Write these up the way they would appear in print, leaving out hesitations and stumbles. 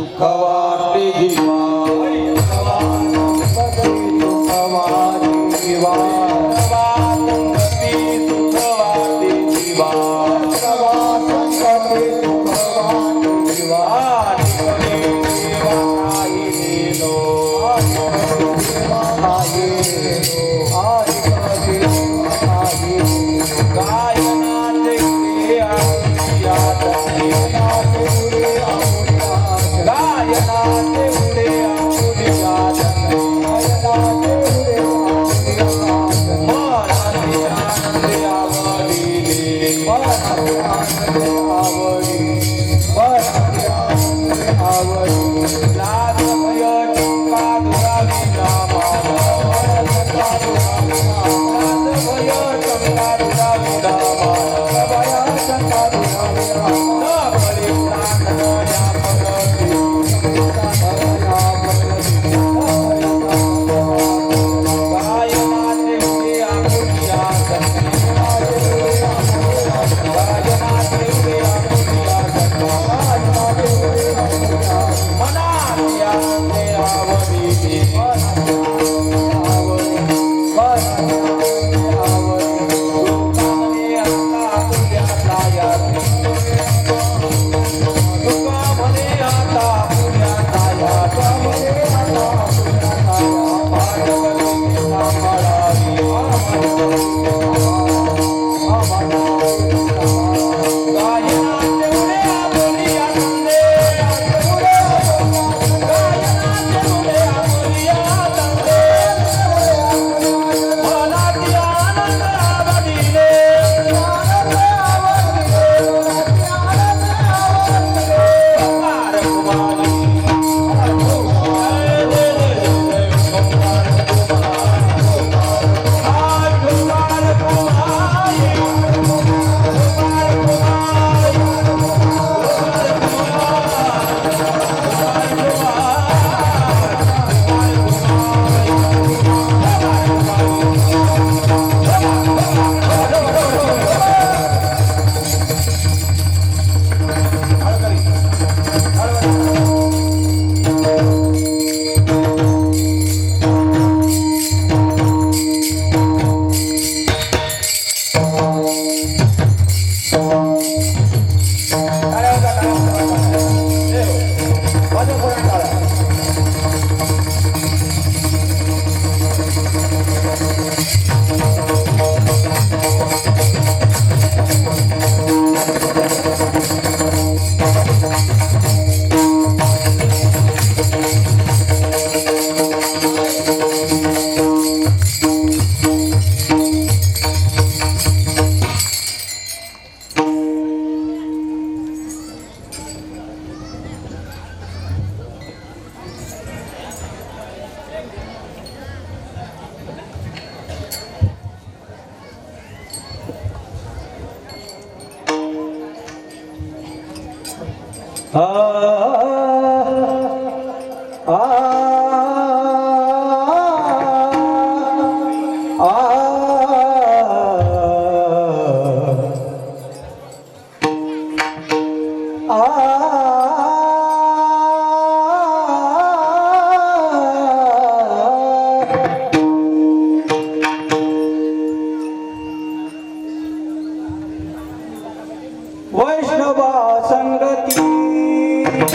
सुख वाटे जीवा वैष्णवा संगती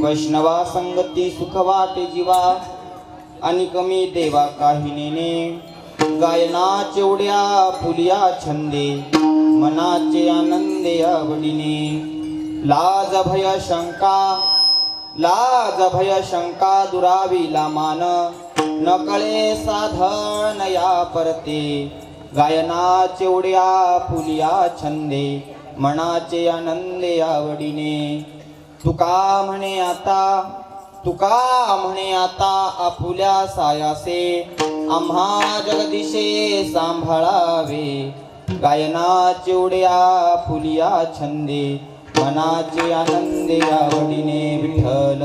वैष्णवा संगती सुख वाटे जीवा आणि कमी देवा काही नेने गायनाचे उड्या फुलिया छंदे मनाचे आनंदे आवडीने लाज भय शंका दुरावीला मान नकळे साधन या परते गायनाचे उड्या फुलिया छंदे मनाचे आनंदे आवडीने तुका म्हणे आता आपुल्या सायासे आम्हा जगदिशे सांभाळावे गायनाचे उड्या फुलिया छंदे मनाचे आनंदे आवडीने विठ्ठल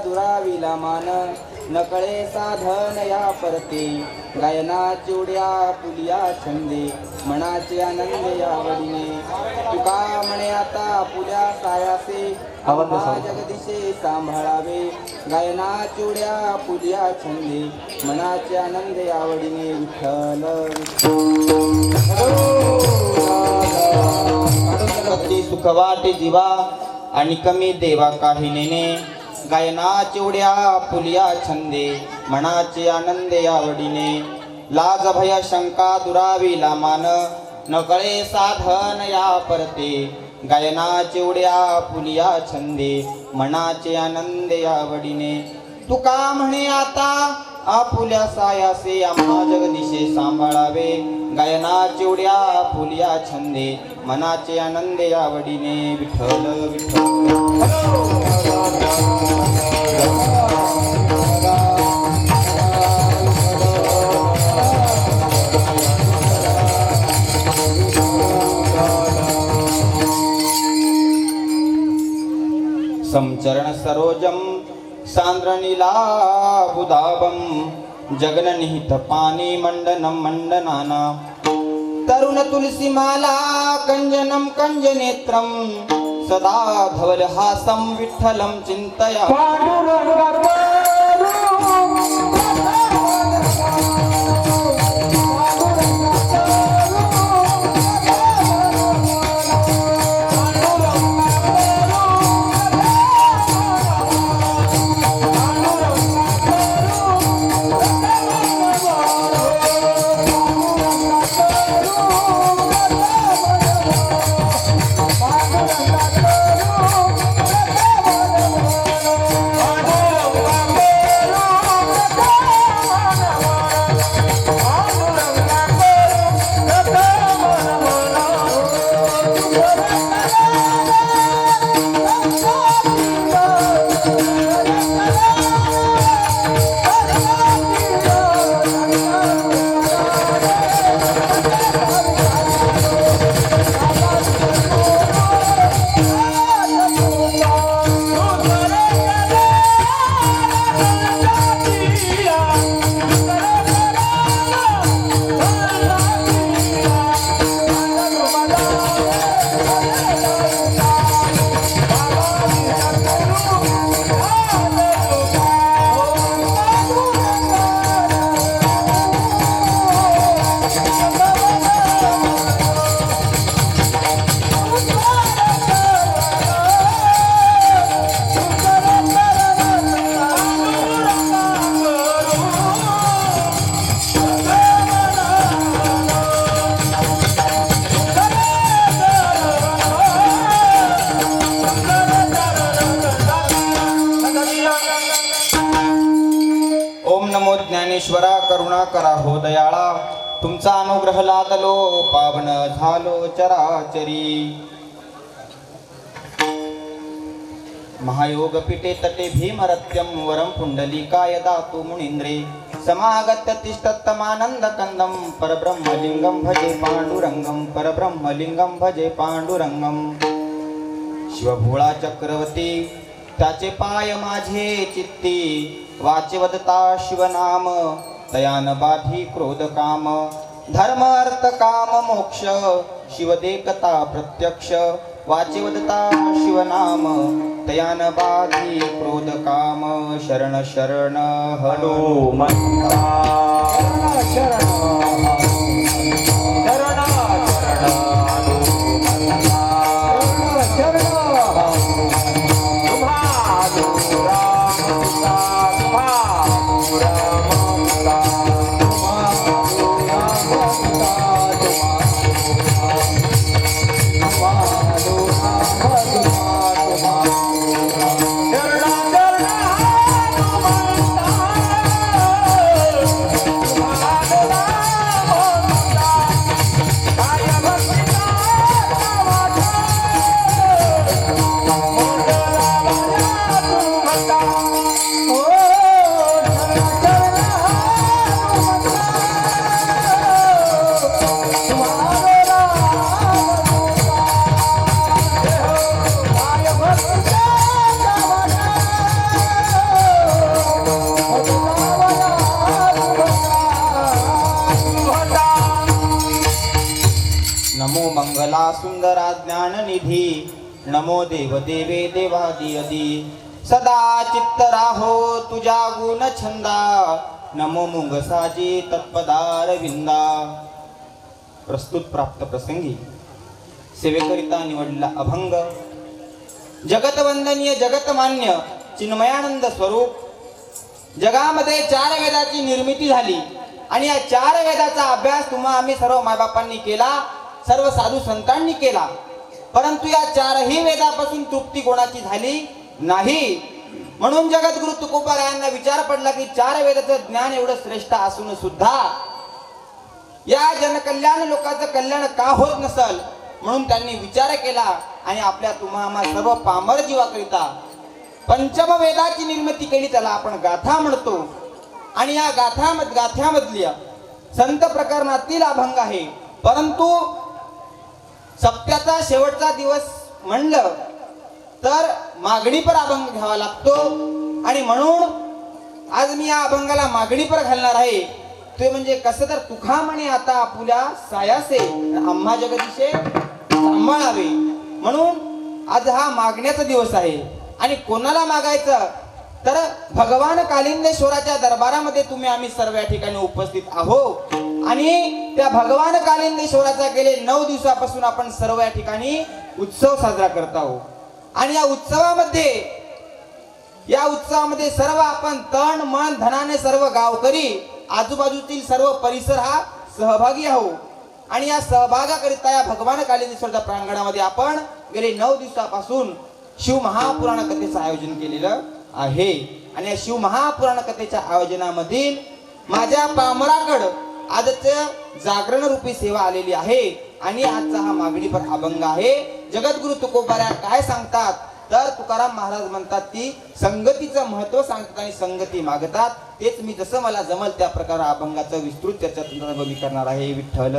दुराविला मान नकळे साधन या परते गायना चिवड्या पुलिया छंदे मनाचे आनंद यावडीने तुका म्हणे आता पुल्या सायासे जगदीशे सांभाळावे गायना चिवड्या पुलिया छंदे मनाचे आनंद यावडीने विठ्ठल भक्ती सुख वाटे जीवा आणि कमी देवा काही नेने गायना चिवड्या पुलिया छंदे मनाचे आनंद यावडीने लाज भय शंका दुराविला मान नकळे साधन या परते गायना चिवड्या पुलिया छंदे मनाचे आनंद यावडीने तुका म्हणे आता आपुल्या सायासे आम्हा जगदीशे सांभाळावे गायना चिवड्या पुलिया छंदे मनाचे आनंद यावडीने विठ्ठल विठ्ठल समचरण सरोजम सांद्रनीलाबुधाबम जगननिहित पानी मंडनम मंडनाना तरुण तुलसी माला कंजनम कंजनेत्रम सदा धवलहासम विठ्ठलम चिंतया परमेश्वरा करुणा करा हो दयाळा, तुमचा अनुग्रह लादलो पावन झालो चराचरी. महायोग पीठे तटे भीमरत्यम वरम पुंडलिकाय दातु मुनींद्रे, समागत्य तिष्ठत्तमानंद कंदम परब्रह्मलिंगम भजे पांडुरंगम परब्रह्मलिंगम भजे पांडुरंगम. शिवभोळा चक्रवर्ती त्याचे पाय माझे चित्ती, वाचे वदता शिवनाम तयान बाधी क्रोध काम. धर्म अर्थ काम मोक्ष शिवदेखता प्रत्यक्ष, वाचे वदता शिवनाम तयान बाधी क्रोध काम. शरण शरण हनुमंता शरण शरण सुंदरा ज्ञान निधी. नमो देव देवे देवादियदी, सदा चित्त राहो तुझ्या गुण छंदा. नमो मुंगसाजी तत्पदार विंदा. प्रस्तुत प्राप्त प्रसंगी सेवेकरिता निवडला अभंग. जगतवंदनीय जगतमान्य चिन्मयानंद स्वरूप. जगामध्ये 4 वेदाची निर्मिती झाली आणि या 4 वेदाचा अभ्यास तुम्हा आम्ही सर्व मायबापांनी केला, सर्व साधू संतांनी केला. परंतु या 4ही वेदापासून तृप्ती कोणाची झाली नाही. म्हणून जगद्गुरु तुकोबा यांना विचार पडला की 4 वेदाचं ज्ञान एवढं श्रेष्ठ असून सुद्धा या जनकल्याण लोकांचं कल्याण का होत नसल. म्हणून त्यांनी विचार केला आणि आपल्या तुम्हा सर्व पामर जीवाकरिता पंचम वेदाची निर्मिती केली. त्याला आपण गाथा म्हणतो आणि या गाथ्यामधली संत प्रकरणातील अभंग आहे. परंतु सप्त्याचा शेवटचा दिवस म्हणलं तर मागणीपर अभंग घ्यावा लागतो आणि म्हणून आज मी या अभंगाला मागणीपर घालणार आहे. ते म्हणजे कसं तर तुका म्हणे आता आपुल्या सायासे आम्हा जगदीशे सांभाळावे. म्हणून आज हा मागण्याचा दिवस आहे आणि कोणाला मागायचं तर भगवान कालिंदेश्वराच्या दरबारामध्ये तुम्ही आम्ही सर्व या ठिकाणी उपस्थित आहोत आणि त्या भगवान कालिंदेश्वराचा गेले 9 दिवसापासून आपण सर्व या ठिकाणी उत्सव साजरा करत आहोत. आणि या उत्सवामध्ये सर्व आपण तन मन धनाने सर्व गावकरी आजूबाजूतील सर्व परिसर हा सहभागी आहोत. आणि या सहभागाकरिता या भगवान कालिंदेश्वराच्या प्रांगणामध्ये आपण गेले 9 दिवसापासून शिव महापुराण कथेचं आयोजन केलेलं आहे. आणि या शिव महापुराण कथेच्या आयोजनामधील माझ्या पामराकड आजचं जागरण रूपी सेवा आलेली आहे आणि आजचा हा मागणीपर अभंग आहे. जगद्गुरु तुकोबाऱ्या काय सांगतात तर तुकाराम महाराज म्हणतात की संगतीचं महत्व सांगतात आणि संगती मागतात. तेच मी जसं मला जमल त्या प्रकार अभंगाचं विस्तृत चर्चा तुमच्यासमोर मी करणार आहे. विठ्ठल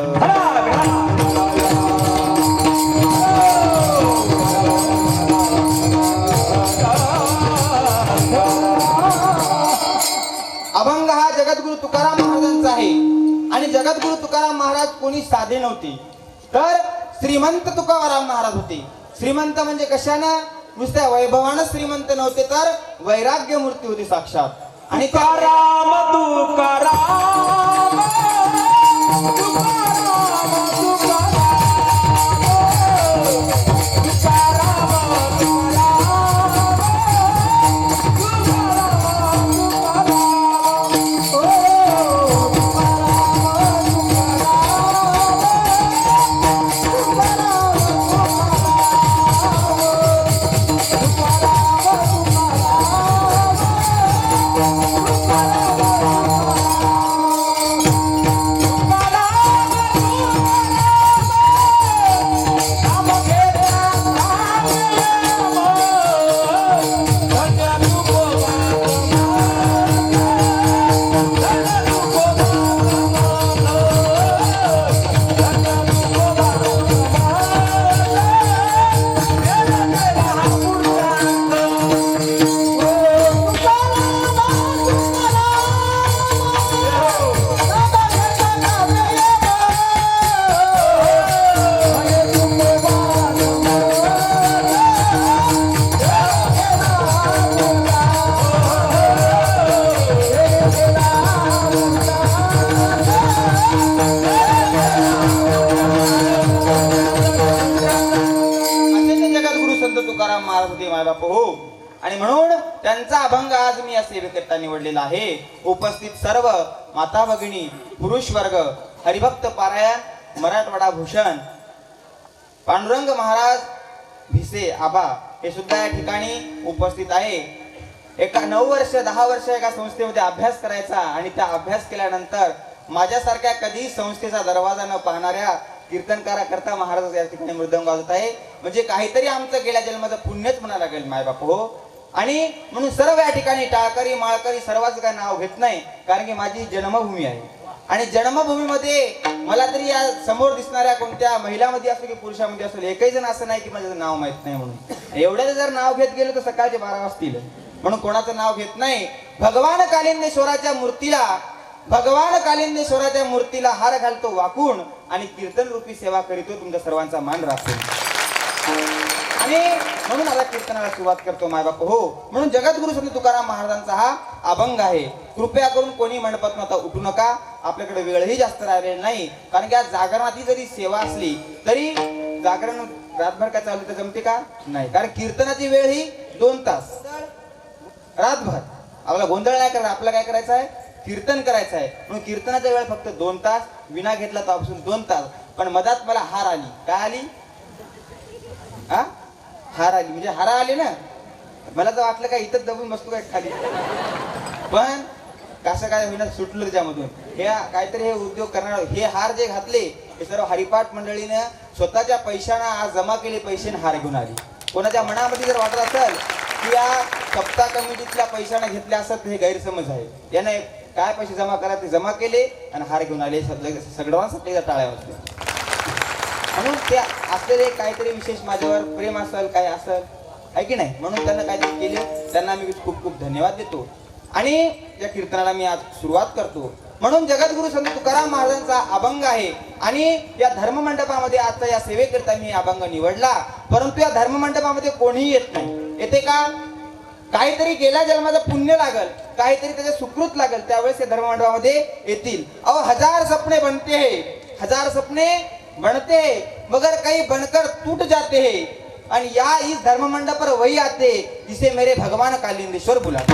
अभंग हा जगद्गुरु तुकाराम महाराजांचा आहे आणि जगद्गुरु तुकाराम महाराज कोणी साधे नव्हते तर श्रीमंत तुकाराम महाराज होते. श्रीमंत म्हणजे कशानं, नुसत्या वैभवानं श्रीमंत नव्हते तर वैराग्य मूर्ती होती साक्षात. आणि तुकाराम तुकाराम होते मायबाप हो. आणि म्हणून त्यांचा अभंग आज मी या सेवेकरता निवडलेला आहे. उपस्थित सर्व माता भगिनी, पुरुष वर्ग, हरिभक्त पारायण मराठवाडा भूषण पांडुरंग महाराज भिसे आबा हे सुद्धा या ठिकाणी उपस्थित आहे. एका 9 वर्ष 10 वर्ष एका संस्थेमध्ये अभ्यास करायचा आणि त्या अभ्यास केल्यानंतर माझ्यासारख्या कधी संस्थेचा दरवाजा न पाहणाऱ्या कीर्तनकारा करता महाराज या ठिकाणी मृदंग वाजवत आहे. म्हणजे काहीतरी आमचं गेल्या जन्माचं पुण्यच म्हणायला लागेल मायबाप हो. आणि म्हणून सर्व या ठिकाणी टाळकरी माळकरी सर्वांचं काय नाव घेत नाही, कारण की माझी जन्मभूमी आहे. आणि जन्मभूमीमध्ये मला तरी या समोर दिसणाऱ्या कोणत्या महिलामध्ये असो की पुरुषामध्ये असो एकही जण असं नाही की माझं नाव माहित नाही म्हणून. एवढ्याच जर नाव घेत गेलो तर सकाळचे 12 वाजतील. म्हणून कोणाचं नाव घेत नाही. भगवान कालिंदेश्वराच्या मूर्तीला हार घालतो वाकून आणि कीर्तन रूपी सेवा करीतो तुमच्या सर्वांचा मान राखून. आणि म्हणून आता कीर्तनाला सुरुवात करतो मायबाप हो. म्हणून जगद्गुरु संत तुकाराम महाराजांचा हा अभंग आहे. कृपया करून कोणी मंडपातून आता उठू नका. आपल्याकडे वेळही जास्त राहिलेला नाही, कारण की आज जागरणाची जरी सेवा असली तरी जागरण रातभर काय चालू तर जमते का नाही, कारण कीर्तनाची वेळ ही 2 तास रातभर. आपला गोंधळ नाही करायचा, आपल्याला काय करायचं आहे कीर्तन करायचं आहे. म्हणून कीर्तनाचा वेळ फक्त 2 तास, विना घेतला तर 2 तास. पण मधात मला हार आली. काय आली? हार आली म्हणजे हारा आली ना. मला तर वाटलं काय इथंच दबून बसतो काय खाली, पण कसं काय होईना सुटलं त्याच्यामधून. हे काहीतरी हे उद्योग करणार. हे हार जे घातले हे सर्व हरिपाठ मंडळीनं स्वतःच्या पैशानं आज जमा केले पैसे हार घेऊन आली. कोणाच्या मनामध्ये जर वाटत असेल की या सप्ताह कमिटीतल्या पैशाने घेतल्या असत, हे गैरसमज आहे. याने काय पैसे जमा करा ते जमा केले आणि हार घेऊन आले. सगळ्यांसाठी टाळ्या वाजल्या. म्हणून ते असलेले काहीतरी विशेष माझ्यावर प्रेम असेल काय असेल आहे की नाही, म्हणून त्यांना काहीतरी केले. त्यांना मी खूप खूप धन्यवाद देतो. आणि या कीर्तनाला मी आज सुरुवात करतो. म्हणून जगद्गुरु संत तुकाराम महाराजांचा अभंग आहे. आणि या धर्ममंडपामध्ये आता या सेवेकरता मी अभंग निवडला. परंतु या धर्ममंडपामध्ये कोणीही येत नाही. येते का? काहीतरी गेल्या जन्माचं पुण्य लागल, काहीतरी त्याचे सुकृत लागल, त्यावेळेस या धर्ममंडपामध्ये येतील. अहो 1000 सपने बनते हैं, 1000 सपने बनते मगर काही बनकर टूट जाते हैं. आणि या इस धर्ममंडप पर वही आते जिसे मेरे भगवान कालिंदेश्वर बुलाते.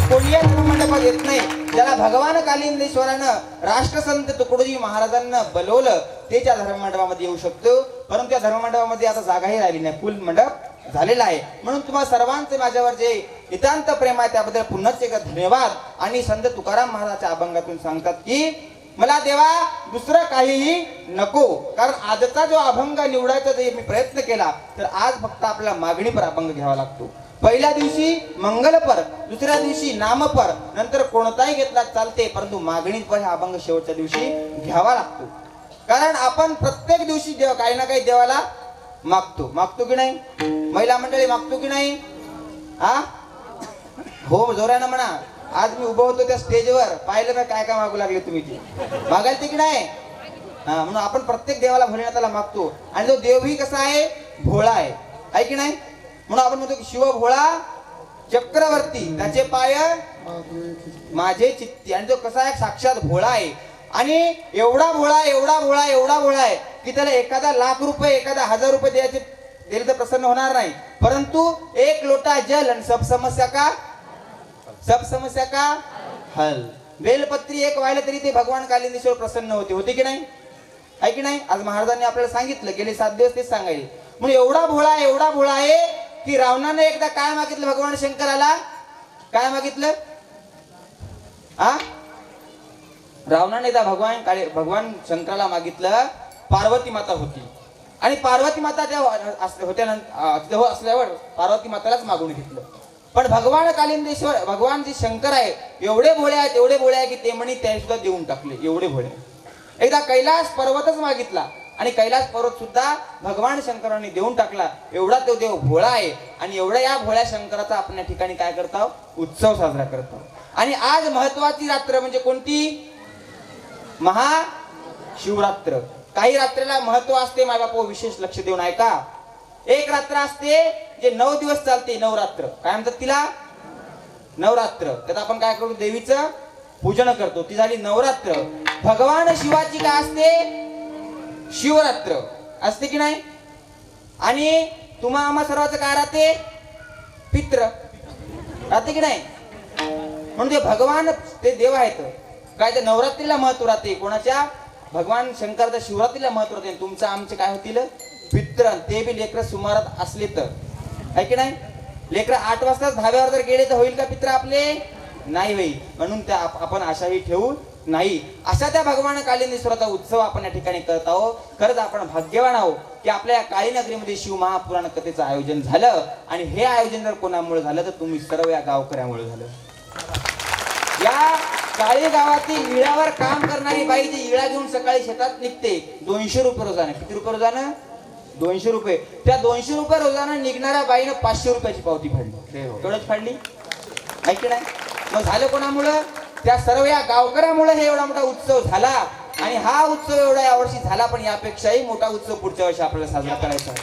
कोणी या धर्ममंडपात येत नाही. ज्याला भगवान कालिंदेश्वरानं राष्ट्रसंत तुकडोजी महाराजांना बोलवलं ते त्या धर्ममंडपामध्ये येऊ शकतो. परंतु या धर्ममंडपामध्ये आता जागाही राहिली नाही, फुल मंडप झालेला आहे. म्हणून तुम्हाला सर्वांचे माझ्यावर जे नितांत प्रेम आहे त्याबद्दल पुन्हाच एकदा धन्यवाद. आणि संत तुकाराम महाराजांच्या अभंगातून सांगतात की मला देवा दुसरं काहीही नको, कारण आजचा जो अभंग निवडायचा जे मी प्रयत्न केला तर आज फक्त आपल्याला मागणीपर अभंग घ्यावा लागतो. पहिल्या दिवशी मंगलपर, दुसऱ्या दिवशी नामपर, नंतर कोणताही घेतला चालते, परंतु मागणीपर हा अभंग शेवटच्या दिवशी घ्यावा लागतो. कारण आपण प्रत्येक दिवशी देव काही ना काही देवाला मागतो की नाही? महिला मंडळी मागतो की नाही? हो जोरानं म्हणा. आज मी उभं होतो त्या स्टेजवर, पाहिलं ना काय काय मागू लागले तुम्ही, ते मागायला ते की नाही? म्हणून आपण प्रत्येक देवाला भोलेनाथाला मागतो. आणि तो देवही कसा आहे? भोळा आहे की नाही? म्हणून आपण म्हणतो की शिव भोळा चक्रवर्ती, त्याचे पाय माझे चित्ती. आणि तो कसा आहे? साक्षात भोळा आहे. आणि एवढा भोळा आहे की त्याला एखादा लाख रुपये, एखादा 1000 रुपये द्यायचे दिले तर प्रसन्न होणार नाही. परंतु 1 लोटा जल आणि सब समस्या का हल. बेलपत्री एक व्हायला तरी ते भगवान कालिंदेश्वर प्रसन्न होते की नाही? आहे की नाही? आज महाराजांनी आपल्याला सांगितलं, गेले 7 दिवस तेच सांगायचे. म्हणून एवढा भोळा आहे की रावणाने एकदा काय मागितलं भगवान शंकराला? काय मागितलं? रावणाने एकदा भगवान शंकराला मागितलं, पार्वती माता होती. आणि पार्वती माता असल्यावर पार्वती मातालाच मागून घेतलं. पण भगवान कालिंदेश्वर, भगवान जे शंकर आहे एवढे भोळे आहे की ते म्हणे त्याने सुद्धा देऊन टाकले. एवढे भोळे. एकदा कैलास पर्वतच मागितला आणि कैलास पर्वत सुद्धा भगवान शंकरांनी देऊन टाकला. एवढा तो देव भोळा आहे. आणि एवढ्या या भोळ्या शंकराचा आपण या ठिकाणी काय करतो? उत्सव साजरा करतो. आणि आज महत्वाची रात्र म्हणजे कोणती? महाशिवरात्र. काही रात्रीला महत्व असते मायबापो, विशेष लक्ष देऊन ऐका. एक रात्र असते जे 9 दिवस चालते, नवरात्र. काय म्हणतात तिला? नवरात्र. त्यात आपण काय करतो? देवीचं पूजन करतो. ती झाली नवरात्र. भगवान शिवाची काय असते? शिवरात्र असते की नाही? आणि तुम्हा आम्हा सर्वांचं काय राहते? पित्र राहते की नाही? म्हणून ते भगवान ते देव आहेत. काय ते नवरात्रीला महत्व राहते, कोणाच्या? भगवान शंकराच्या शिवरात्रीला महत्व राहते. तुमचं आमचे काय होतील? पित्र. ते बी लेकर सुमारात असले तर, आहे की नाही? लेकर 8 वाजता धाब्यावर जर गेले तर होईल का पित्र आपले? नाही होईल. म्हणून त्या आपण आशाही ठेवू नाही. अशा त्या भगवान कालिंदेश्वराचा उत्सव आपण या ठिकाणी करत आहोत. खरंच आपण भाग्यवान आहोत की आपल्या या काळी नगरीमध्ये शिव महापुराण कथेचं आयोजन झालं. आणि हे आयोजन जर कोणामुळे झालं तर तुम्ही सर्व या गावकऱ्यामुळे झालं. या काळी गावातील इळ्यावर काम करणारी बाई जी इळा घेऊन सकाळी शेतात निघते, 200 रुपये रोजाने. किती रुपये रोजानं? 200 रुपये. त्या 200 रुपये रोजानं निघणाऱ्या बाईनं 500 रुपयाची पावती फाडली. तेवढंच फाडली, आहे की नाही? मग झालं कोणामुळं? त्या सर्व या गावकऱ्यामुळे हे एवढा मोठा उत्सव झाला. आणि हा उत्सव एवढा यावर्षी झाला, पण यापेक्षाही मोठा उत्सव पुढच्या वर्षी आपल्याला साजरा करायचा आहे.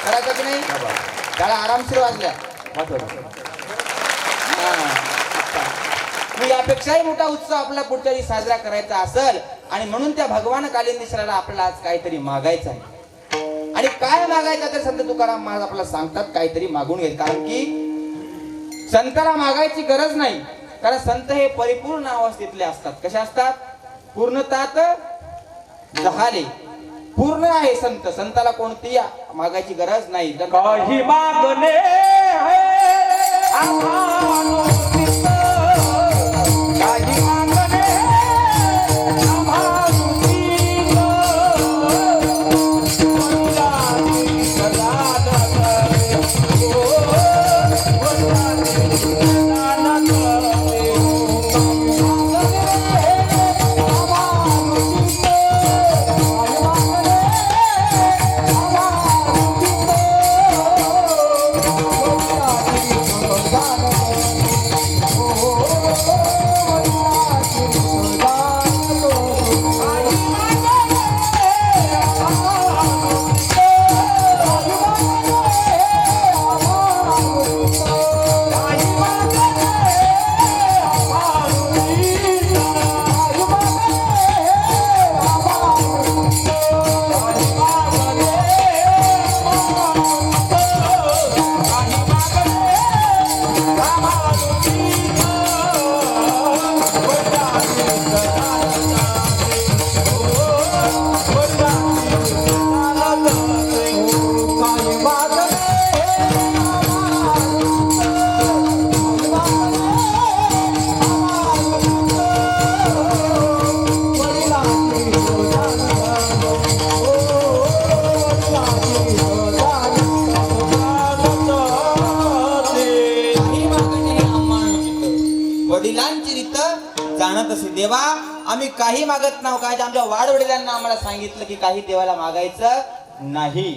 करायचा की नाही? त्याला आरामशीर वाजल्या. मग यापेक्षाही मोठा उत्सव आपला पुढच्या वेळी साजरा करायचा असेल, आणि म्हणून त्या भगवान कालिंदेश्वराला आपल्याला आज काहीतरी मागायचं आहे. आणि काय मागायचं तर संत तुकाराम महाराज आपल्याला सांगतात, काहीतरी मागून घे. कारण की संताला मागायची गरज नाही, कारण संत हे परिपूर्ण अवस्थेतले असतात. कसे असतात? पूर्णतात झाले, पूर्ण आहे संत. संताला कोणतीही मागायची गरज नाही. काही मागणे वडिलांची रीत जाणत असे. देवा आम्ही काही मागत नाव, काय आमच्या वाडवडिलांना आम्हाला सांगितलं की काही देवाला मागायचं नाही.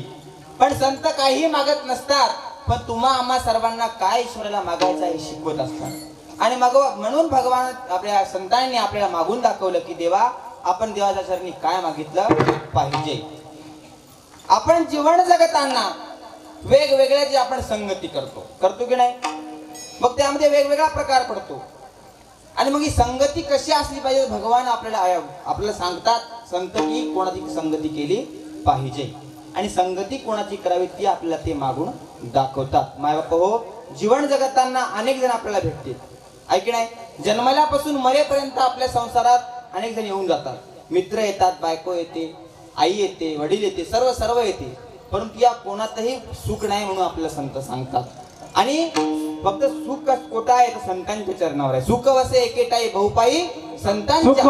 पण संत काही मागत नसतात, पण तुम्हा आम्हा सर्वांना काय ईश्वराला मागायचं हे शिकवत असतात. आणि मग म्हणून भगवान आपल्या संतांनी आपल्याला मागून दाखवलं की देवा आपण देवाच्या चरणी काय मागितलं पाहिजे. आपण जीवन जगताना वेगवेगळ्याची आपण संगती करतो की नाही? मग त्यामध्ये वेगवेगळा प्रकार पडतो. आणि मग ही संगती कशी असली पाहिजे भगवान आपल्याला सांगतात. संत की कोणाची संगती केली पाहिजे आणि संगती कोणाची करावी ती आपल्याला ते मागून दाखवतात. माय बाप हो, जीवन जगताना अनेक जण आपल्याला भेटतील, आहे की नाही? जन्मल्यापासून मरेपर्यंत आपल्या संसारात अनेक जण येऊन जातात. मित्र येतात, बायको येते, आई येते, वडील येते, सर्व येते. परंतु या कोणातही सुख नाही म्हणून आपल्याला संत सांगतात. आणि फक्त सुख कोटा आहे तर संतांच्या चरणावर आहे. सुख वसे एकेटाई बहुपाई संतांच्या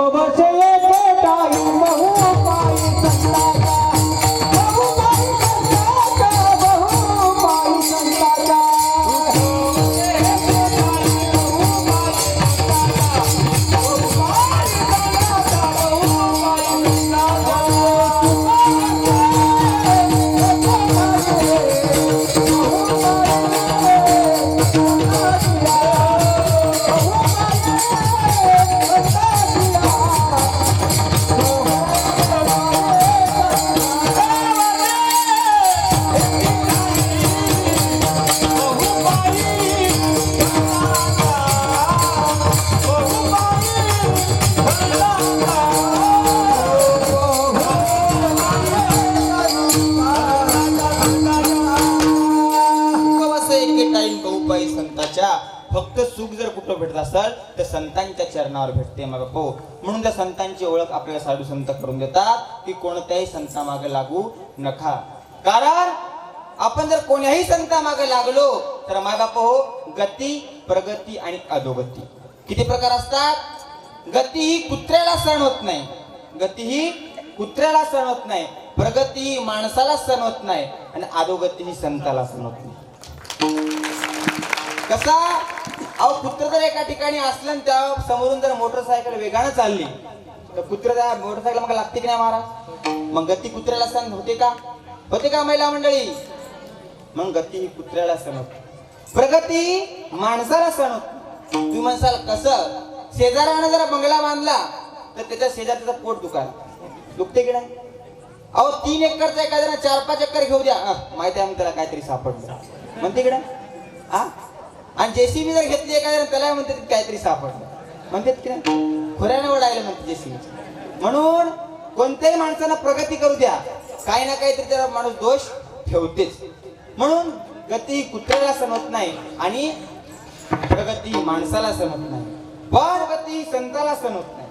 एके टाईम कहू पाई संताच्या. फक्त सुख जर कुठं भेटत असेल तर संतांच्या चरणावर भेटते मग बापू. म्हणून त्या संतांची ओळख आपल्याला साधू संत करून देतात की कोणत्याही संतामागे लागू नका. कारण आपण जर कोण्याही संतामागे लागलो तर माय बाप हो, गती, प्रगती आणि अधोगती किती प्रकार असतात. गती ही कुत्र्याला सहन होत नाही, गती ही कुत्र्याला सहन होत नाही, प्रगती ही माणसाला सहन होत नाही आणि अधोगती ही संताला सहन होत नाही. कसा अहो, कुत्र जर एका ठिकाणी असलं आणि त्या समोरून जर मोटरसायकल वेगानं चालली तर कुत्र त्या मोटरसायकल मग लागते की नाही महाराज. मग गती कुत्र्याला सहन होते का, होते का महिला मंडळी. मग गती ही कुत्र्याला सहन होते, प्रगती माणसाला सहन होते. तुम्ही म्हणसाल कसं, शेजाऱ्यानं जर बंगला बांधला तर त्याच्या शेजारचं पोट दुखते की नाही. अहो 3 एकरचा एखाद्यानं 4-5 एकर घेऊ द्या, माहिती आहे त्याला काहीतरी सापडलं म्हणते की नाही. आणि जेसीबी जर घेतली एखाद्यानं त्याला म्हणते काहीतरी सापडलं म्हणतात की नाही. खोऱ्याने ओढायला म्हणते जेसीबी. म्हणून कोणत्याही माणसानं प्रगती करू द्या, काही ना काहीतरी त्याला माणूस दोष ठेवतेच. म्हणून गती कुत्र्याला सहन होत नाही आणि प्रगती माणसाला सहन होत नाही, पण गती संताला सहन होत नाही.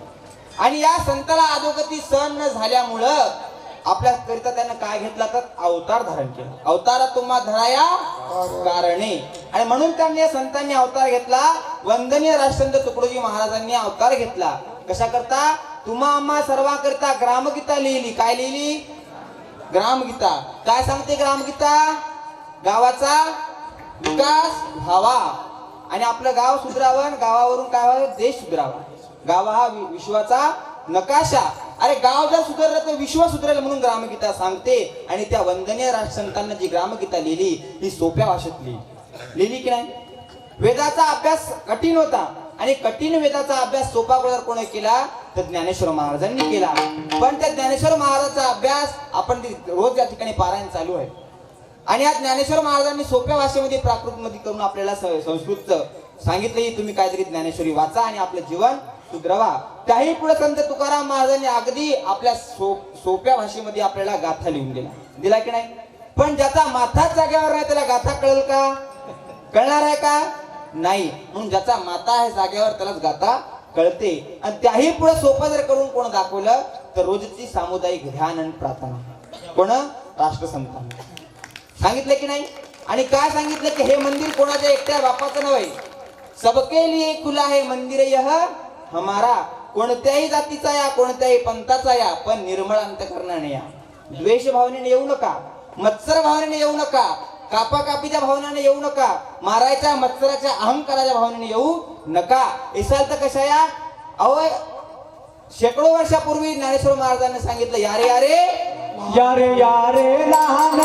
आणि या संताला अधोगती सहन न झाल्यामुळं आपल्याकरिता त्यानं काय घेतला तर अवतार धारण केला. अवतार तुम्हा धराया कारणे. आणि म्हणून त्यांनी या संतांनी अवतार घेतला. वंदनीय राष्ट्रसंत तुकडोजी महाराजांनी अवतार घेतला कशा करता, तुम्हा आम्हा सर्वांकरिता ग्रामगीता लिहिली. काय लिहिली, ग्रामगीता. काय सांगते ग्रामगीता, गावाचा विकास व्हावा आणि आपलं गाव सुधरावं, गावावरून काय व्हावं, देश सुधरावा. गाव हा विश्वाचा नकाशा. अरे गाव जर सुधारलं तर विश्व सुधरेल म्हणून ग्रामगीता सांगते. आणि त्या वंदनीय राष्ट्रसंतांना जी ग्रामगीता लिहिली ही सोप्या भाषेत लिहिली की नाही. वेदाचा अभ्यास कठीण होता आणि कठीण वेदाचा अभ्यास सोपा जर कोणी केला तर ज्ञानेश्वर महाराजांनी केला. पण त्या ज्ञानेश्वर महाराजांचा अभ्यास आपण रोज या ठिकाणी पारायण चालू आहे. आणि या ज्ञानेश्वर महाराजांनी सोप्या भाषेमध्ये प्राकृतमध्ये करून आपल्याला संस्कृतचं सांगितलं, तुम्ही काहीतरी ज्ञानेश्वरी वाचा आणि आपलं जीवन सुधरवा. त्याही पुढे संत तुकाराम महाराजांनी अगदी आपल्या सोप्या भाषेमध्ये आपल्याला गाथा लिहून दिला की नाही. पण ज्याचा माथाच जागेवर नाही त्याला गाथा कळेल का, कळणार आहे का, नाही. म्हणून ज्याचा माथा आहे जागेवर त्यालाच गाथा कळते. आणि त्याही पुढे सोपं जर करून कोण दाखवलं तर रोजची सामुदायिक ध्यान आणि प्रार्थना. कोण, राष्ट्रसंतांनी सांगितलं की नाही. आणि काय सांगितलं की हे मंदिर कोणाच्या एकट्या बापाचं नव्हे, सबके लिए खुला है मंदिर यह हमारा. कोणत्याही जातीचा या, कोणत्याही पंथाचा या, पण निर्मळ अंतःकरणाने या. द्वेष भावनेने येऊ नका, मत्सर भावनेने येऊ नका, कापाकापीच्या भावनेने येऊ नका, मारायच्या मत्सराच्या अहंकाराच्या भावनेने येऊ नका. येसाल तर कशा या. अहो शेकडो वर्षापूर्वी ज्ञानेश्वर महाराजांनी सांगितलं, यारे यारे यारे यारे लहान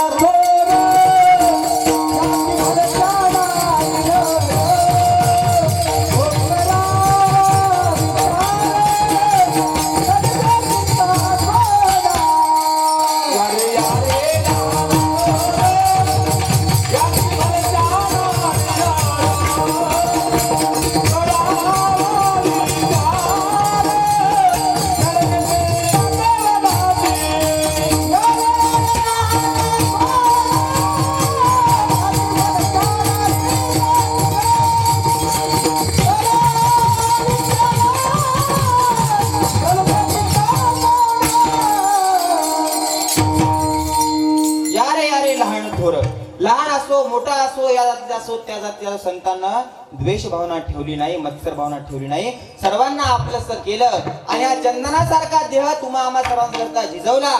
लहान असो मोठा असो, या जातीचा असो त्या जातीच्या संतांना द्वेष भावना ठेवली नाही, मत्सर भावना ठेवली नाही. सर्वांना आपलंसं केलं आणि हा चंदनासारखा देह तुम्हा आम्हा सर्वांकरता झिजवला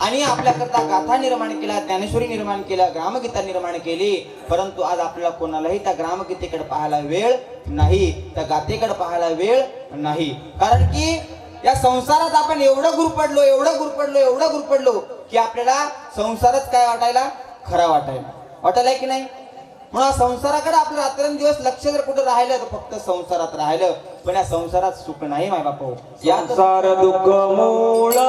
आणि आपल्याकरता गाथा निर्माण केला, ज्ञानेश्वरी निर्माण केला, ग्रामगीता निर्माण केली. परंतु आज आपल्याला कोणालाही त्या ग्रामगीतेकडे पाहायला वेळ नाही, त्या गाथेकडे पाहायला वेळ नाही. कारण की या संसारात आपण एवढं गुरपडलो की आपल्याला संसारच काय वाटायला, खरा वाटायला की नाही. म्हणून संसाराकडे आपलं रात्रंदिवस लक्ष जर कुठं राहिलं तर फक्त संसारात राहिलं, पण या संसारात सुख नाही माय बापा. या संसार दुःख मूळा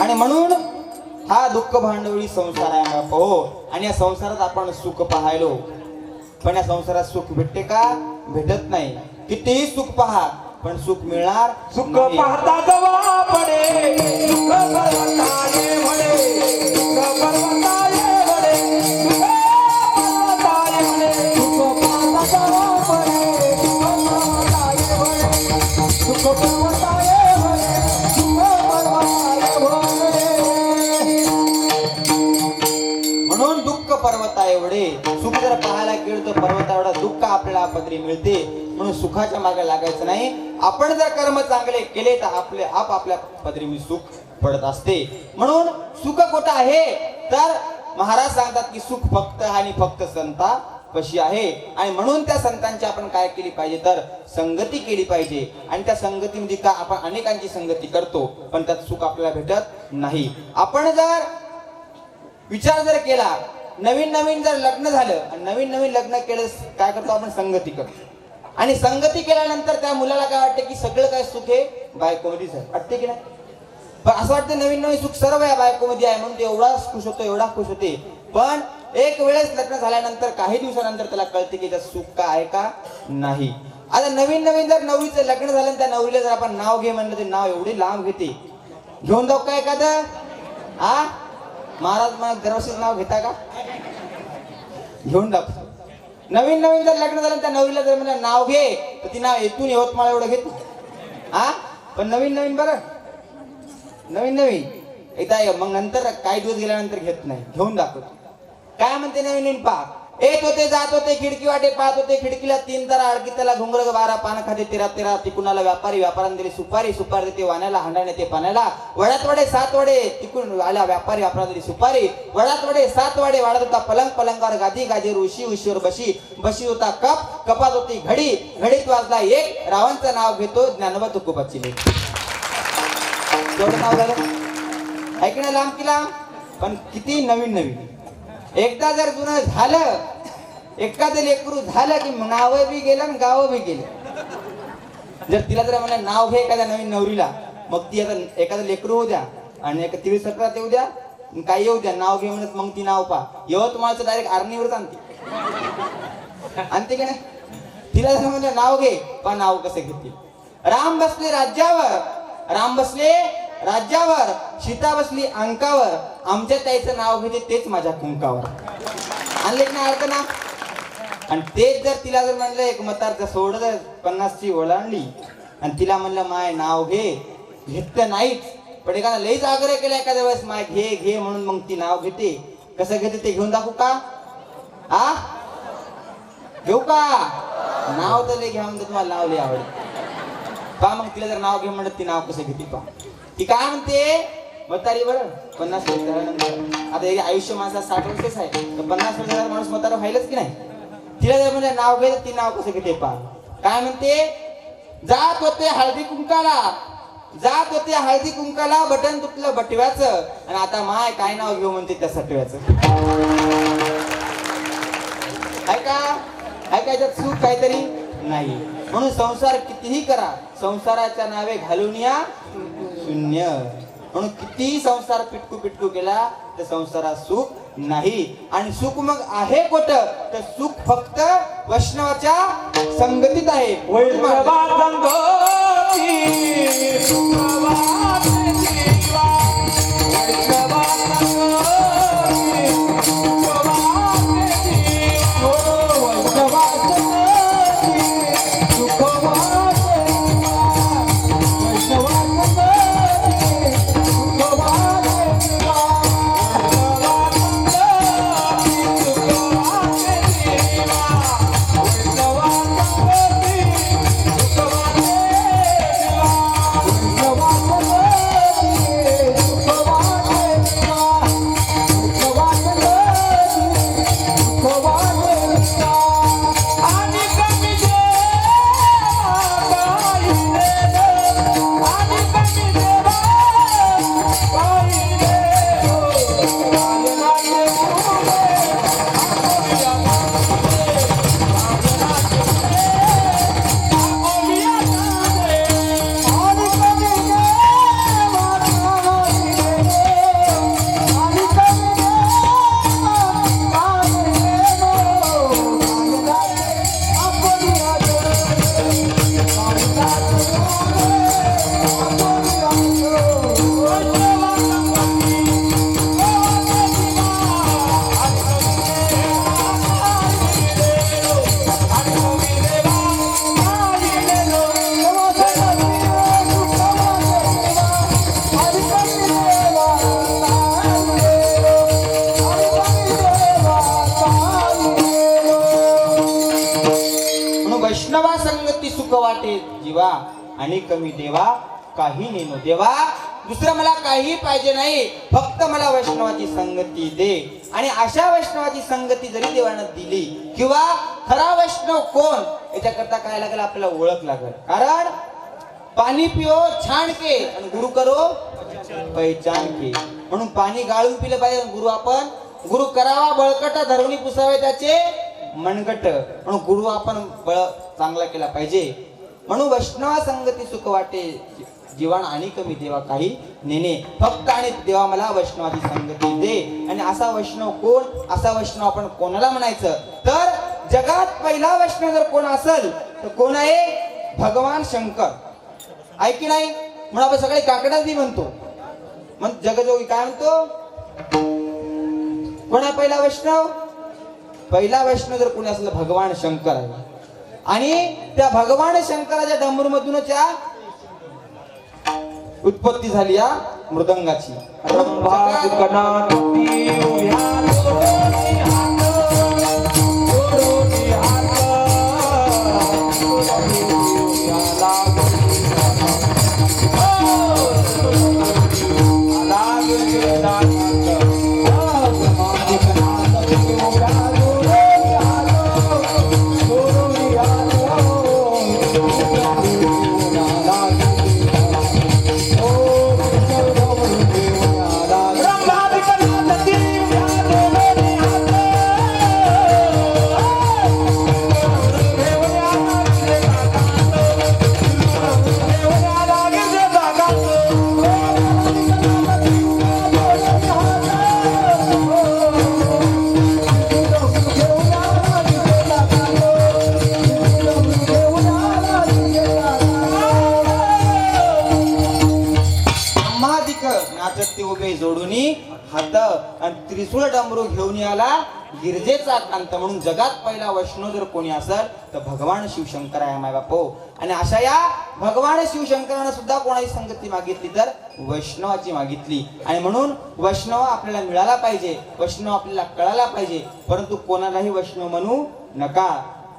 आणि म्हणून हा दुःख भांडवली संसार आहे बाप हो. आणि या संसारात आपण सुख पाहायलो, पण या संसारात सुख भेटते का? भेटत नाही. कितीही सुख पहा पण सुख मिळणार सुख नाही. पाहता जवा पडे सुख पर्वताये म्हणे, सुख पर्वताये म्हणे, सुख पर्वताये म्हणे, सुख पाहता जवा पडे सुख पर्वताये म्हणे, सुख पर्वताये म्हणे, सुख पर्वताये म्हणे. म्हणून दुःख पर्वता एवढे. सुख जर पाहायला गेलो तर पर्वता एवढा दुःख आपल्याला पदरी मिळते. म्हणून सुखाच्या मागे लागायचं नाही. आपण जर कर्म चांगले केले तर आपल्या पदरी मी सुख पडत असते. म्हणून सुख कुठं आहे तर महाराज सांगतात की सुख फक्त आणि फक्त संता पशी आहे. आणि म्हणून त्या संतांची आपण काय केली पाहिजे तर संगती केली पाहिजे. आणि त्या संगतीमध्ये का आपण अनेकांची संगती करतो पण त्यात सुख आपल्याला भेटत नाही. आपण जर विचार जर केला, नवीन जर लग्न झालं आणि नवीन लग्न केलं काय करतो आपण? संगती करतो. आणि संगती केल्यानंतर त्या मुलाला काय वाटतं की सगळं काय सुख हे बायकोमध्येच आहे, वाटते की नाही? पण असं वाटतं नवीन सुख सर्व या बायकोमध्ये आहे म्हणून ते एवढा खुश होतो, एवढा खुश होते. पण एक वेळेस लग्न झाल्यानंतर काही दिवसानंतर त्याला कळते की त्याचं सुख काय आहे का नाही. आता नवीन जर नवरीचं लग्न झालं त्या नवरीला जर आपण नाव घे म्हणलं ते नाव एवढी लांब घेते. घेऊन जाऊ का एखादं? हा महाराज मला दरवर्षीच नाव घेता का? घेऊन टाक. नवीन जर लग्न झालं त्या नवरीला जर म्हणजे नाव घे तर ती नाव येथून यवतमाळ एवढं घेत. हा पण नवीन बरं नवीन एकदा मग नंतर काही दिवस गेल्यानंतर घेत नाही. घेऊन दाखवतो. काय म्हणते नवीन पा येत होते जात होते खिडकी वाटे पाहत होते. खिडकीला 3 तारा अडकी त्याला घुंगरग 12 पान खाते 13 तिकुणाला व्यापाऱ्याने दिली सुपारी देते वाण्याला हांडाने ते पाण्याला. वड्यात वडे 7 वडे तिकून आला व्यापाऱ्याने दिली सुपारी. वड्यात वडे 7 वडे वाढत होता पलंगावर गादीवर उशीवर बशी होता कपात होती घडीत वाजला 1 रावांचं नाव घेतो ज्ञानोबा तुकोबाची लेक. एवढं नाव झालं ऐकणं लांब की लांब. पण किती नवीन एकदा जर जुनं झालं एखादं लेकरू झालं की नाव बी गेलं आणि गाव बी गेलं. जर तिला जर मला नाव घे एखाद्या नवीन नवरीला मग ती आता एखादं लेकरू होऊ द्या आणि एक तिळी सक्रात येऊ द्या काय येऊ द्या नाव घे म्हणत मग ती नाव पा यवतमाळचं डायरेक्ट आर्नीवरच आणते की नाही. तिला जर म्हणलं नाव घे पण नाव कसं घेतील. राम बसले राज्यावर सीता बसली अंकावर आमच्या त्याचं नाव घेते तेच माझ्या कुंकावर. आणले नाही अर्थ ना. आणि तेच जर तिला जर म्हणलं एक मतार्थ सोड 50ची ओलांडली आणि तिला म्हणलं माय नाव घेतलं नाहीच पण एखादा लईच आग्रह केला एखाद्या वेळेस माय घे म्हणून मग ती नाव घेते. कसं घेते ते घेऊन दाखवू का? घेऊ का? नाव तर लई घ्या म्हणतो तुम्हाला नाव लई आवडते पा. मग तिला जर नाव घे म्हणत ती नाव कसं घेते पा. ती काय म्हणते म्हातारी बरं 50 वर्ष झाल्यानंतर आता हे आयुष्य माणसा 60 वर्षच आहे तर 50 वर्ष झाला माणूस म्हातारा व्हायलाच की नाही. तिला जर म्हणजे नाव घे ती नाव कसं घेते पा. काय म्हणते जात होते हळदी कुंकाला बटन तुटलं बटव्याचं आणि आता माय काय नाव घेऊ म्हणते त्या सटव्याचं. ऐकायच्यात सुख काहीतरी नाही. म्हणून संसार कितीही करा संसाराच्या नावे घालून या शून्य. म्हणून कितीही संसार पिटकू केला तर संसारात सुख नाही. आणि सुख मग आहे कुठं तर सुख फक्त वैष्णवाच्या संगतीत आहे. वैष्णवा संगती सुखवास जीवा, वैष्णवा संगती सुखवास जीवा, वैष्णवा संगती सुखवास जीवा, वैष्णवा संगती सुखवास जीवा, वैष्णवा संगती सुखवास जीवा, वैष्णवा संगती सुखवास जीवा, वैष्णवा संगती म्हणून वैष्णवा संगती सुख वाटे जीवा आणि कमी देवा काही नेनो देवा. दुसरं मला काही पाहिजे नाही, फक्त मला वैष्णवाची संगती दे. आणि अशा वैष्णवाची संगती जरी देवानं दिली किंवा खरा वैष्णव कोण याच्याकरता काय लागेल, आपल्याला ओळख लागेल. कारण पाणी पिओ छान के आणि गुरु करो पहिचान के. म्हणून पाणी गाळून पिलं पाहिजे. गुरु करावा बळकट, धरवणी पुसावे त्याचे मनगट. म्हणून गुरु आपण बळ चांगला केला पाहिजे. म्हणून वैष्णवा संगती सुख वाटे जीवन आणि कमी देवा काही नेने. फक्त आणि देवा मला वैष्णवाची संगती दे. आणि असा वैष्णव कोण, असा वैष्णव आपण कोणाला म्हणायचं तर जगात पहिला वैष्णव जर कोण असेल तर कोण आहे, भगवान शंकर आहे की नाही. म्हणून आपण सगळे काकडाच म्हणतो. मग जगजोगी काय म्हणतो, कोण आहे पहिला वैष्णव. पहिला वैष्णव जर कोणी असलं भगवान शंकर आहे. आणि त्या भगवान शंकराच्या डमरूमधूनच या उत्पत्ती झाली या मृदंगाची. जोडूनी हात आणि त्रिशूळ डमरू घेऊन आला गिरजेचा कांत. म्हणून जगात पहिला वैष्णव जर कोणी असेल तर भगवान शिवशंकर आहे माय बापो. आणि अशा या भगवान शिवशंकरानं सुद्धा कोणाची संगती मागितली तर वैष्णवाची मागितली. आणि म्हणून वैष्णव आपल्याला मिळाला पाहिजे, वैष्णव आपल्याला कळायला पाहिजे. परंतु कोणालाही वैष्णव म्हणू नका.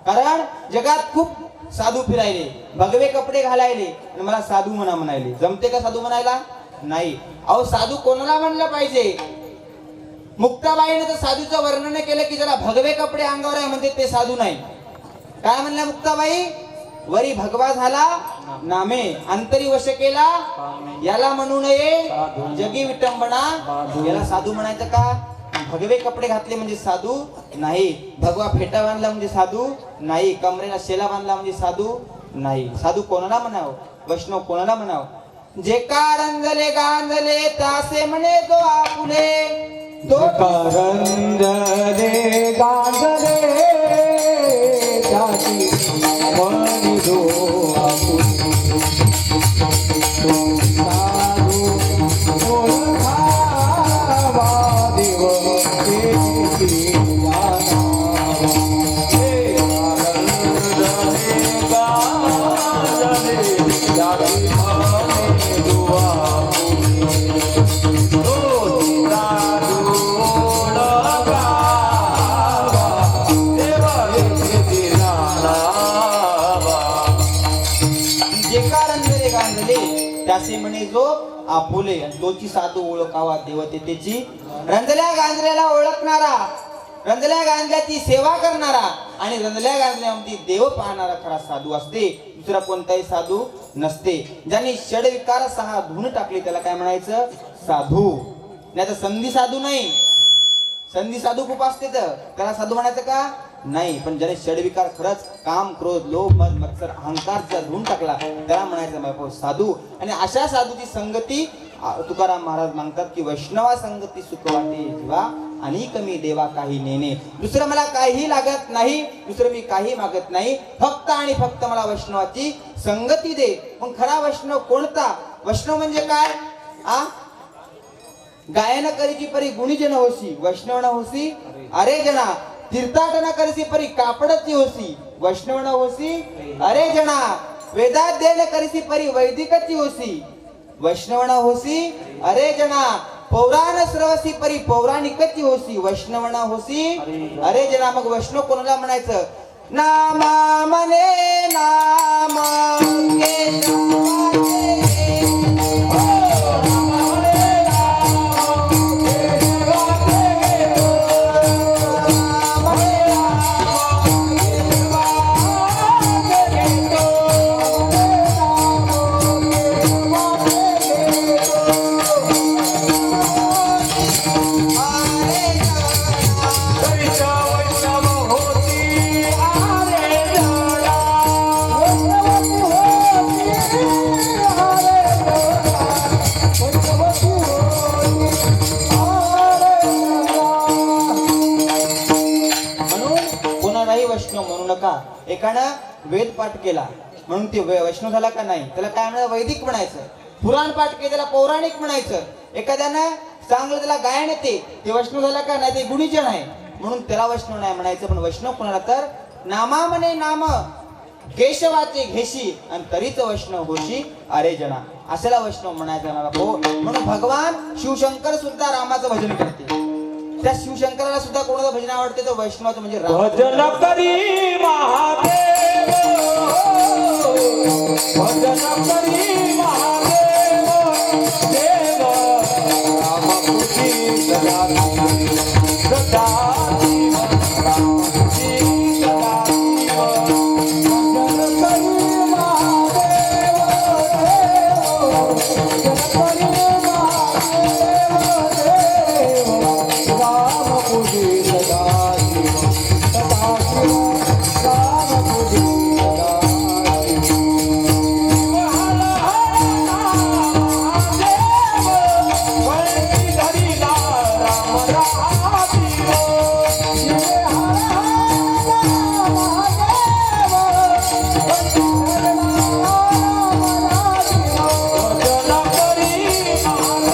कारण जगात खूप साधू फिरायले, भगवे कपडे घालायले आणि मला साधू म्हणायले. जमते का साधू म्हणायला? नाही. अहो साधू कोणाला म्हणलं पाहिजे. मुक्ताबाईने तर साधूचं वर्णन केलं की ज्याला भगवे कपडे अंगावर आहे म्हणजे ते साधू नाही. काय म्हणल्या मुक्ताबाई, वरी भगवा झाला नामे, अंतरी वश केला याला म्हणू नये जगी विटंबना. याला साधू म्हणायचं का? भगवे कपडे घातले म्हणजे साधू नाही, भगवा फेटा बांधला म्हणजे साधू नाही, कमरेला शेला बांधला म्हणजे साधू नाही. साधू कोणाला म्हणावं, वैष्णव कोणाला म्हणावं. जे का रंजले गांजले तासे म्हणे तो आपुले, तो रंजले गांजले तासे म्हणे तो आपुले. त्यासे म्हणे जो आपुले. तोची साधू ओळखावा देवतेची. रंजल्या गांजल्याला ओळखणारा, रंजल्या गांजल्याची सेवा करणारा आणि रंजल्या गांजल्यामध्ये देव पाहणारा खरा साधू असते. दुसरा कोणताही साधू नसते. ज्यांनी षडविकार 6 धुन टाकली त्याला काय म्हणायचं? साधू. नाही तर संधी साधू नाही. संधी साधू खूप असते तर त्याला साधू म्हणायचं का? नाही. पण ज्याने षडविकार खरंच काम, क्रोध, लोभ, मद, मत्सर, अहंकारचा धुवून टाकला त्याला म्हणायचं साधू. आणि अशा साधूची संगती तुकाराम महाराज मागतात की वैष्णवा संगती सुख वाटे जीवा आणि कमी देवा काही नेणे. दुसरं मला काही लागत नाही, दुसरं मी काही मागत नाही, फक्त आणि फक्त मला वैष्णवाची संगती दे. मग खरा वैष्णव कोणता? वैष्णव म्हणजे काय? गायन करीची परी गुणीजन होसी, वैष्णव न होसी अरे जना. तीर्थाटना करीची परी कापडची होसी, वैष्णव न होसी अरे जना. वेदाध्ययन करीची परी वैदिकची होसी, वैष्णवना होसी अरे जना, पौराण श्रवसी परी पौराणिकची होसी, वैष्णवना होसी अरे जना. मग वैष्णव कोणाला म्हणायचं? नामा मने नाम केशवाचे. एकानं वेद पाठ केला म्हणून ते वैष्णव झाला का नाही? त्याला काय म्हणायचं? वैदिक म्हणायचं. पुराण पाठ केले त्याला पौराणिक म्हणायचं. एखाद्यानं चांगलं त्याला गायन येते ते वैष्णव झाला का नाही? ते गुणीजन आहे म्हणून त्याला वैष्णव नाही म्हणायचं. पण वैष्णव कोणाला? तर नामा म्हणे नाम केशवाचे घेशी आणि तरीच वैष्णव होशी अरे जना, असेला वैष्णव म्हणायचं मला हो. म्हणून भगवान शिवशंकर सुद्धा रामाचं भजन करते. त्या शिवशंकराला सुद्धा कोणाचं भजन आवडते? तर वैष्णवाचं म्हणजे भजन करी महादेव, भजन करी महादेव, देव रामकृती सदा सदा शिव, रामकृती सदा शिव. भजन करी महादेव, भजन करी महादेव, देव रामकृती सदा शिव, सदा शिव, रामकृती सदा शिव. हर हर महादेव, वैरी धरिला राम राजीव. शिव हर हर महादेव, वैरी धरिला राम राजीव. भजन करी महादेव,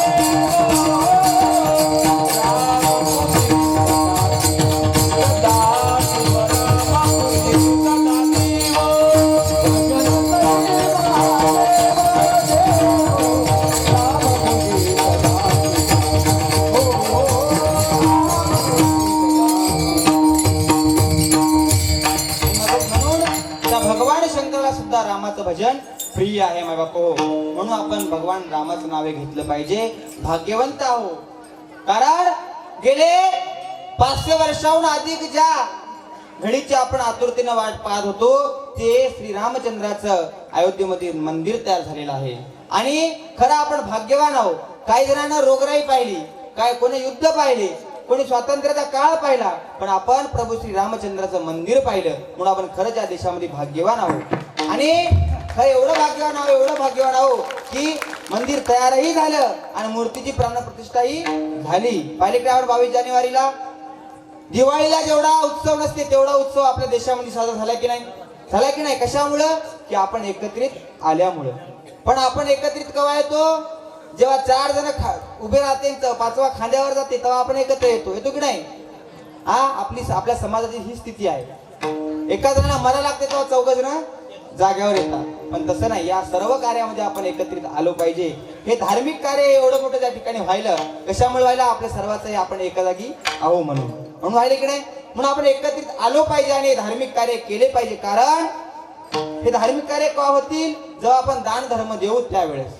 भगवान शंकराला सुद्धा रामाचं भजन प्रिय आहे माझ्या बापो. म्हणून आपण भगवान रामाचं नावे घेतलं पाहिजे. भाग्यवंत आहो, कारण गेले 500 वर्षाहून अधिक ज्या घडीची आपण आतुरतेनं वाट पाहत होतो ते श्रीरामचंद्राचं अयोध्येमध्ये मंदिर तयार झालेलं आहे. आणि खरं आपण भाग्यवान आहोत. काही जणांना रोगराई पाहिली, काय कोणी युद्ध पाहिले, कोणी स्वातंत्र्याचा काळ पाहिला, पण आपण प्रभू श्री रामचंद्राचं मंदिर पाहिलं म्हणून आपण खरंच या देशामध्ये भाग्यवान आहोत. आणि खरं एवढं भाग्यवान आहो, एवढं भाग्यवान आहो की मंदिर तयारही झालं आणि मूर्तीची प्राणप्रतिष्ठाही झाली. पाहिले की आपण 22 जानेवारीला दिवाळीला जेवढा उत्सव नसते तेवढा उत्सव आपल्या देशामध्ये साजरा झाला की नाही? झाला की नाही? कशामुळं? की आपण एकत्रित आल्यामुळं. पण आपण एकत्रित केव्हा येतो? जेव्हा 4 जण उभे राहते, 5वा खांद्यावर जाते तेव्हा आपण एकत्र येतो. येतो की नाही? आपल्या समाजाची ही स्थिती आहे. एका जणांना मरा लागते तेव्हा 4 जण जाग्यावर येतात. पण तसं नाही, या सर्व कार्यामध्ये आपण एकत्रित आलो पाहिजे. हे धार्मिक कार्य एवढं मोठं त्या ठिकाणी व्हायला कशामुळे व्हायला? आपल्या सर्वांचं आपण एका जागी आहो म्हणून व्हायला की नाही? म्हणून आपण एकत्रित आलो पाहिजे आणि धार्मिक कार्य केले पाहिजे. कारण हे धार्मिक कार्य केव्हा होतील? जेव्हा आपण दान धर्म देऊ त्यावेळेस.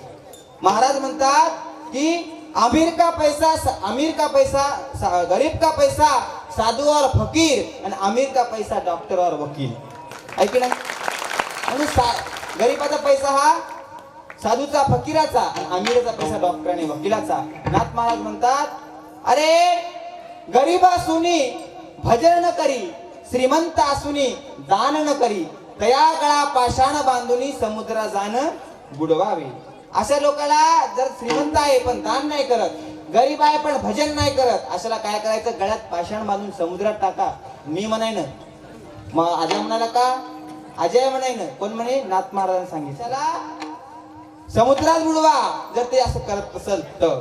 महाराज म्हणतात की अमीर का पैसा गरीब का पैसा साधू और फकीर आणि अमीर का पैसा डॉक्टर और वकील. ऐक ना, म्हणून गरीबाचा पैसा हा साधूचा फकीराचा आणि अमीरचा पैसा डॉक्टर आणि वकिलाचा. नाथ महाराज म्हणतात अरे गरीब असूनी भजन न करी, श्रीमंत असूनी दान न करी, तया गळा पाषाण बांधुनी समुद्रा जाण बुडवावे. अशा लोकांना जर श्रीमंत आहे पण दान नाही करत, गरीब आहे पण भजन नाही करत, अशाला काय करायचं? गळ्यात पाषाण बांधून समुद्रात टाका. मी म्हणाय ना, मग अजय म्हणाला का? अजय म्हणाय ना, कोण म्हणे? नाथ महाराजांनी सांगितलं चला समुद्रात बुडवा जर ते असं करत असेल तर.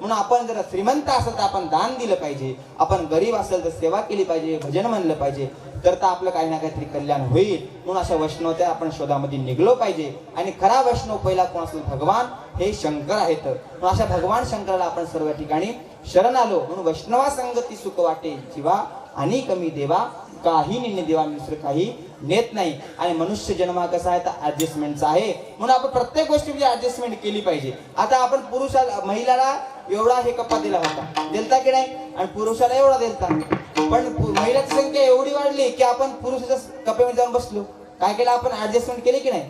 म्हणून आपण जर श्रीमंत असेल तर आपण दान दिलं पाहिजे, आपण गरीब असेल तर सेवा केली पाहिजे, भजन म्हणलं पाहिजे. तर आपलं काही ना काहीतरी कल्याण होईल. म्हणून अशा वैष्णवत्या आपण शोधामध्ये निघलो पाहिजे. आणि खरा वैष्णव पहिला कोण असेल? भगवान हे शंकर आहेत. म्हणून अशा भगवान शंकराला आपण सर्व ठिकाणी शरण आलो. म्हणून वैष्णवा संगती सुख वाटे जीवा आणि कमी देवा काही निन्य देवा मिश्र काही नेत नाही. आणि मनुष्य जन्म हा कसा आहे तर ऍडजस्टमेंटचा आहे. म्हणून आपण प्रत्येक गोष्टीमध्ये ऍडजस्टमेंट केली पाहिजे. आता आपण पुरुषाला महिलाला एवढा हे कप्पा दिला होता, दिलता की नाही? आणि पुरुषाला एवढा दिलता. पण महिलाची संख्या एवढी वाढली की आपण पुरुषाच्या कप्प्यामध्ये जाऊन बसलो. काय केलं आपण? ऍडजस्टमेंट केली की नाही?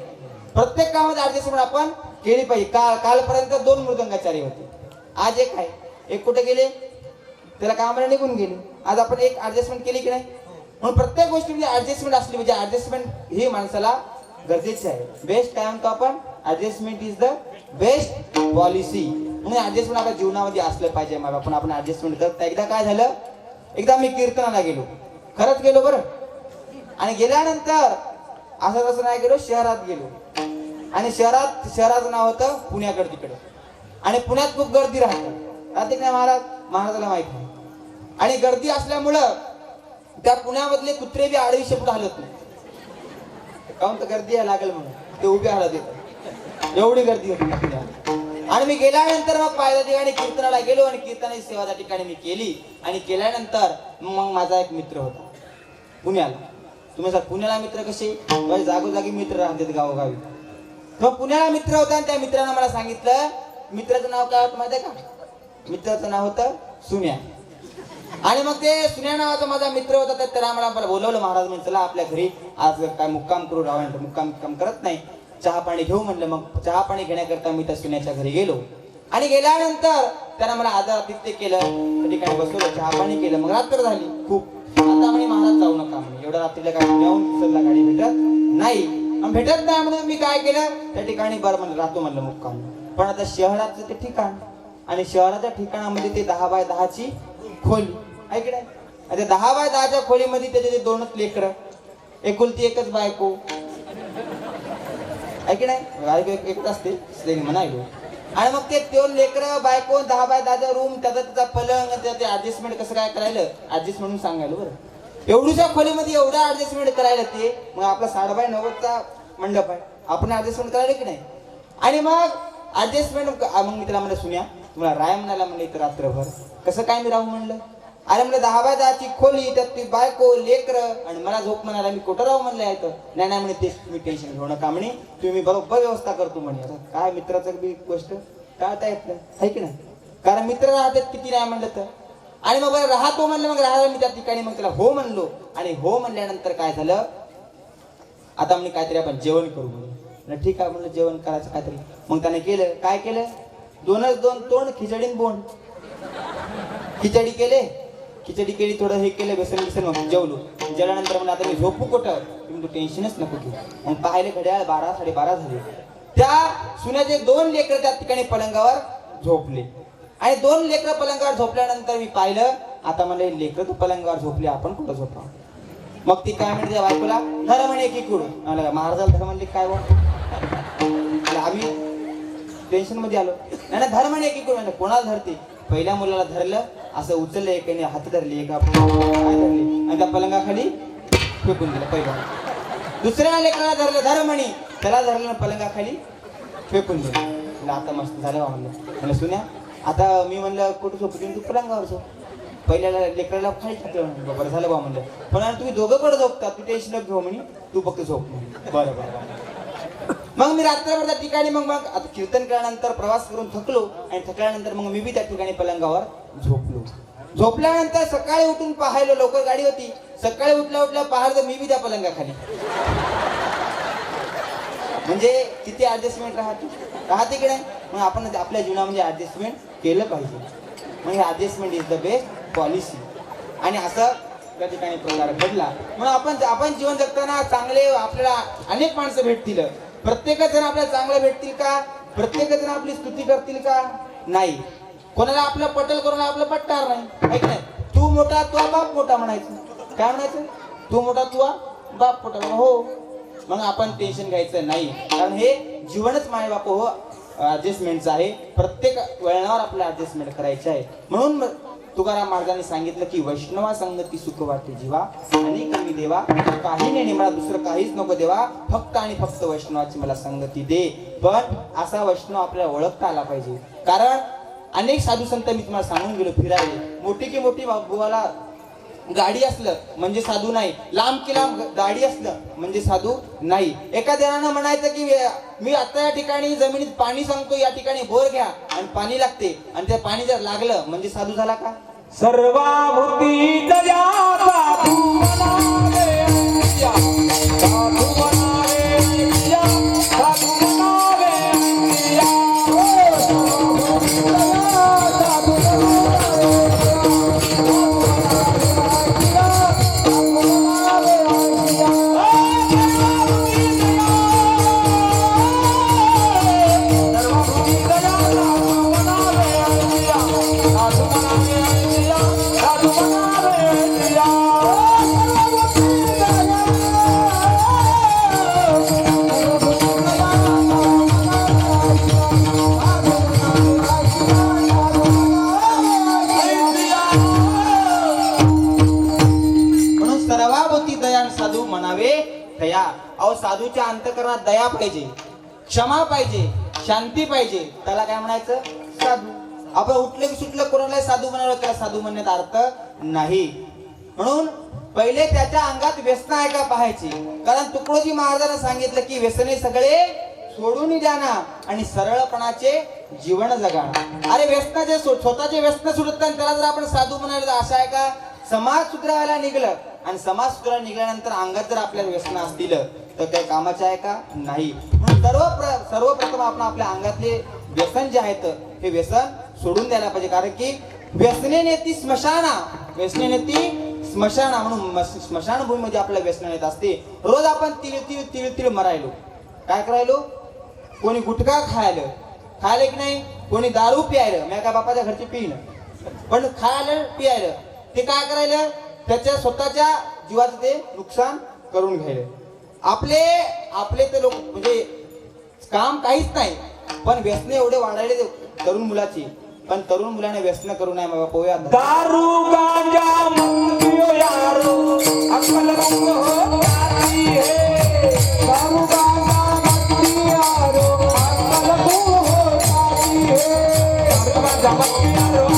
प्रत्येक कामामध्ये ऍडजस्टमेंट आपण केली पाहिजे. कालपर्यंत 2 मृदंगाचारी होते, आज एक आहे. एक कुठे गेले? त्याला कामाला निघून गेले. आज आपण एक ऍडजस्टमेंट केली की नाही? म्हणून प्रत्येक गोष्टीमध्ये ऍडजस्टमेंट असली पाहिजे. ऍडजस्टमेंट ही माणसाला गरजेची आहे. बेस्ट काय म्हणतो आपण? Adjustment is the best policy. म्हणून ऍडजस्टमेंट आपल्या जीवनामध्ये असलं पाहिजे. मग आपण ऍडजस्टमेंट करत. एकदा काय झालं, एकदा मी कीर्तनाला गेलो, खरंच गेलो बरं. आणि गेल्यानंतर असं तसं नाही गेलो, शहरात गेलो. आणि शहराचं नाव होतं पुण्याकडे तिकडे. आणि पुण्यात खूप गर्दी राहते नाही महाराजाला माहित आहे. आणि गर्दी असल्यामुळं त्या पुण्यामधले कुत्रे बी आडवी शेपूट हलत नाही. काहून तर गर्दी यायला लागेल म्हणून ते उभे हलत येतात, एवढी गर्दी होती. आणि मी गेल्यानंतर मग पाहिल्या ठिकाणी कीर्तनाला गेलो आणि कीर्तनाची सेवा त्या ठिकाणी मी केली. आणि केल्यानंतर मग माझा एक मित्र होता पुण्याला. तुम्ही सर पुण्याला मित्र कसे? जागोजागी मित्र राहतात गावोगावी. मग पुण्याला मित्र होता आणि त्या मित्रानं मला सांगितलं, मित्राचं नाव काय होतं माहिती आहे का? मित्राचं नाव होतं सुन्या. आणि मग ते सुन्या नावाचा माझा मित्र होता. तर त्याला मला बोलवलं, महाराज म्हणजे चला आपल्या घरी आज काय मुक्काम करू. राव मुक्काम करत नाही, चहा पाणी घेऊ म्हणलं. मग चहा पाणी घेण्याकरता मी त्या सुन्याच्या घरी गेलो. आणि गेल्यानंतर त्यानं मला आदरातिथ्य केलं, त्या ठिकाणी बसवलं, चहा पाणी केलं. मग रात्र झाली खूप. आता म्हणे महाराज जाऊ नका म्हणे, एवढ्या रात्रीला काय पुण्याहून सल्ला गाडी भेटत नाही. भेटत नाही म्हणून मी काय केलं, त्या ठिकाणी बरं म्हणलं राहतो म्हणलं मुक्काम. पण आता शहराचं ते ठिकाण आणि शहराच्या ठिकाणामध्ये ते 10 बाय 10ची खोली आहे की नाही? आता 10 बाय 10च्या खोलीमध्ये त्याचे ते 2च लेकरं, एकुलती एकच बायको आहे की नाही? बायको एकच असते म्हणायलो. आणि मग ते 2 लेकरं बायको 10 बाय 10चा रूम, त्याचा पलंग, त्याचे ऍडजस्टमेंट कसं काय करायला? ऍडजस्ट म्हणून सांगायलो बरं. एवढ्याच्या खोलीमध्ये एवढा ऍडजस्टमेंट करायला ते. मग आपला 60 बाय 90चा मंडप आहे, आपण ऍडजस्टमेंट करायला की नाही? आणि मग ऍडजस्टमेंट मग मी त्याला म्हणलं, सुन्या तुम्हाला राय म्हणायला म्हणलं इथं रात्रभर कसं काय मी राहू म्हणलं. अरे म्हणलं 10 बाय 10ची खोली, त्यात ती बायको लेकरं आणि मला झोप म्हणाला, मी कुठं राहू म्हणलं आहे. नाही म्हणे ते तुम्ही टेन्शन घेऊ नका म्हणे, तुम्ही बरोबर व्यवस्था करतो म्हणे. काय मित्राचं बी गोष्ट टाळता येत नाही आहे की नाही? कारण मित्र राहतात किती नाही म्हणलं तर. आणि मग बरं राहतो म्हणलं, मग राहायला मी त्या ठिकाणी मग त्याला हो म्हणलो. आणि हो म्हणल्यानंतर काय झालं, आता म्हणजे काहीतरी आपण जेवण करू म्हणून. ठीक आहे म्हणलं जेवण करायचं काहीतरी. मग त्याने केलं, काय केलं, 2च 2 तोंड खिचडी बोंड. खिचडी केली, थोडं हे केलं, बेसन मग जेवलो. जेवल्यानंतर म्हणलं आता मी झोपू कुठं? तुम्ही तू टेन्शनच नको घेऊ. मग पाहिले घड्याळ 12 साडेबारा झाले. त्या सुन्याचे 2 लेकरं त्या ठिकाणी पलंगावर झोपले. आणि 2 लेकरं पलंगावर झोपल्यानंतर मी पाहिलं, आता मला लेकरं तर पलंगावर झोपले, आपण कुठं झोपा? मग ती काय म्हणते बायकोला, धर म्हणे की कुठून? महाराजाला धर म्हणले काय आम्ही टेन्शन मध्ये आलो. नाही धर म्हणे की कुठून? कोणाला धरते? पहिल्या मुलाला धरलं, असं उचललं, एकाने हात धरले, एका काय धरले आणि त्या पलंगाखाली फेकून दिलं पहिल्या. दुसऱ्या लेकराला धरलं, धर म्हणे, त्याला धरलं, पलंगाखाली फेकून दिलं. आता मस्त झालं बा म्हणलं सुन्या. आता मी म्हणलं कुठं झोपू? तू पलंगावर झोप. पहिल्याला लेकराला खाली टाकलं, बरं झालं बा म्हणलं. पण तुम्ही दोघं कडे झोपता, तू टेन्शन घेऊ म्हणे, तू फक्त झोप म्हणे. बरं. मग मी रात्रभर त्या ठिकाणी मग आता कीर्तन केल्यानंतर प्रवास करून थकलो. आणि थकल्यानंतर मग मी बी त्या ठिकाणी पलंगावर झोपलो. झोपल्यानंतर सकाळी उठून पाहायला, लवकर गाडी होती, सकाळी उठल्या पाहायला तर मी बी त्या पलंगाखाली. म्हणजे किती ऍडजस्टमेंट राहते की नाही? मग आपण आपल्या जीवनामध्ये ऍडजस्टमेंट केलं पाहिजे. मग हे adjustment is the best policy. आणि असं त्या ठिकाणी प्रकार घडला. म्हणून आपण जीवन जगताना चांगले आपल्याला अनेक माणसं भेटतील. प्रत्येक जण आपल्याला चांगलं भेटतील का? प्रत्येक जण आपली स्तुती करतील का? नाही. कोणाला आपलं पटेल, कोणाला आपलं पटणार नाही ऐक नाही. तू मोठा तुझा बाप मोठा म्हणायचं. काय म्हणायचं? तू मोठा तुझा बाप मोठा. हो, मग आपण टेन्शन घ्यायचं नाही. कारण हे जीवनच माय बाप हो ऍडजस्टमेंटचं आहे. प्रत्येक वळणावर आपल्याला ऍडजस्टमेंट करायचं आहे. म्हणून तुकाराम महाराजांनी सांगितलं की वैष्णवा संगती सुख वाटे जीवा आणि कमी देवा, काही नाही मला दुसरं काहीच नको देवा, फक्त आणि फक्त वैष्णवाची मला संगती दे. पण असा वैष्णव आपल्याला ओळखता आला पाहिजे. कारण अनेक साधू संत मी तुम्हाला सांगून गेलो फिरायला, मोठी की मोठी बुवाला गाडी असलं म्हणजे साधू नाही, लांब की लांब गाडी असलं म्हणजे साधू नाही. एका जणानं म्हणायचं की मी आता या ठिकाणी जमिनीत पाणी सांगतो, या ठिकाणी बोर घ्या आणि पाणी लागते, आणि ते पाणी जर लागलं म्हणजे साधू झाला का? सर्वाभूती दया साधू म्हणावे अंकिया, साधू म्हणावे अंकिया, साधू म्हणावे अंकिया. सर्वाभूती दया साधू म्हणावे साधू म्हणावे दया. अहो साधूच्या अंतःकरणात दया पाहिजे, क्षमा पाहिजे, शांती पाहिजे, त्याला काय म्हणायचं? साधू. आपण उठलं की सुटलं कोणाला साधू म्हणावं, त्याला साधू म्हणण्यात अर्थ नाही. म्हणून पहिले त्याच्या अंगात व्यसन आहे का पाहायची. कारण तुकडोजी महाराजांना सांगितलं की व्यसने सगळे सोडून द्या ना आणि सरळपणाचे जीवन जगा. अरे व्यसनाचे स्वतःचे व्यसन सुटत नाही, त्याला जर आपण साधू म्हणायला तर असं आहे का? समाज सुधारायला निघलं आणि समाज सुधारायला निघाल्यानंतर अंगात जर आपल्याला व्यसन असतील तर काही कामाचे आहे का? नाही. म्हणून सर्वप्रथम आपण आपल्या अंगातले व्यसन जे आहेत हे व्यसन सोडून द्यायला पाहिजे. कारण की व्यसने नेती स्मशाना, व्यसने नेती स्मशाना. म्हणून स्मशानभूमीमध्ये आपल्या व्यसन येत असते. रोज आपण तिळ मरायलो, काय करायलो? कोणी गुटखा खायला की नाही, कोणी दारू प्यायलं, मी काय बापाच्या घरची पिण, पण खायला पियायलं, ते काय करायलं? त्याच्या स्वतःच्या जीवाचं ते नुकसान करून घ्यायला. आपले ते लोक म्हणजे काम काहीच नाही, पण व्यसने एवढे वाढायले तरुण मुलाची. पण तरुण मुलाने व्यसन करू नये बाबा. पोया दारू गांजा मंदियो यारो अकल रंग हो जाती है, दारू गांजा मंदियो यारो अकल रंग हो जाती है, दारू गांजा मंदियो यारो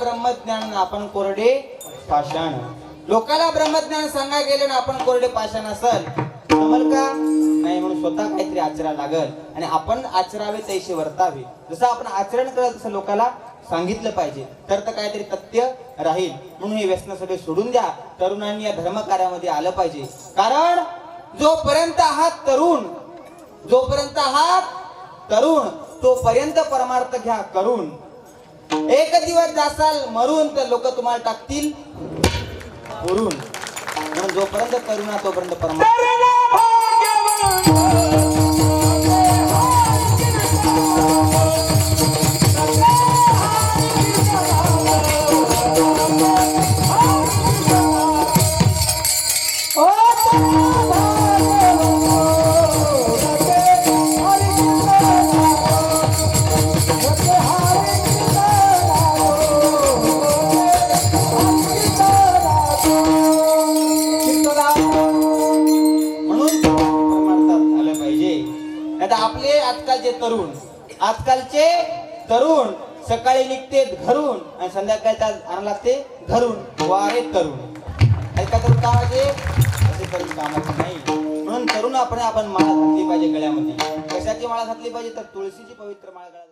ब्रह्मज्ञान आपण कोरडे पाषाण. लोकाला ब्रह्मज्ञान सांगायला गेले ना आपण कोरडे पाषाण असल जमल का? नाही. म्हणून स्वतः काहीतरी आचरा लागल आणि आपण आचरावे तैसे वर्तावे. जसं आपण आचरण करत तसं लोकाला सांगितलं पाहिजे, तर काहीतरी तथ्य राहील. म्हणून हे व्यसन सगळे सोडून द्या. तरुणांनी या धर्म कार्यामध्ये आलं पाहिजे. कारण जोपर्यंत आहात तरुण तोपर्यंत परमार्थ घ्या करून. एक दिवस जासाल मरून तर लोक तुम्हाला टाकतील उरून. म्हणून जोपर्यंत तरुण तोपर्यंत परमार्थ. आजकालचे तरुण सकाळी निघते घरून आणि संध्याकाळच्या आणायला लागते घरून. वारे तरुण ऐका तरुण कामाचे असे तरुण कामाचे नाही. म्हणून तरुण आपण माळा घातली पाहिजे गळ्यामध्ये. कशाची माळा घातली पाहिजे तर तुळशीची पवित्र माळा.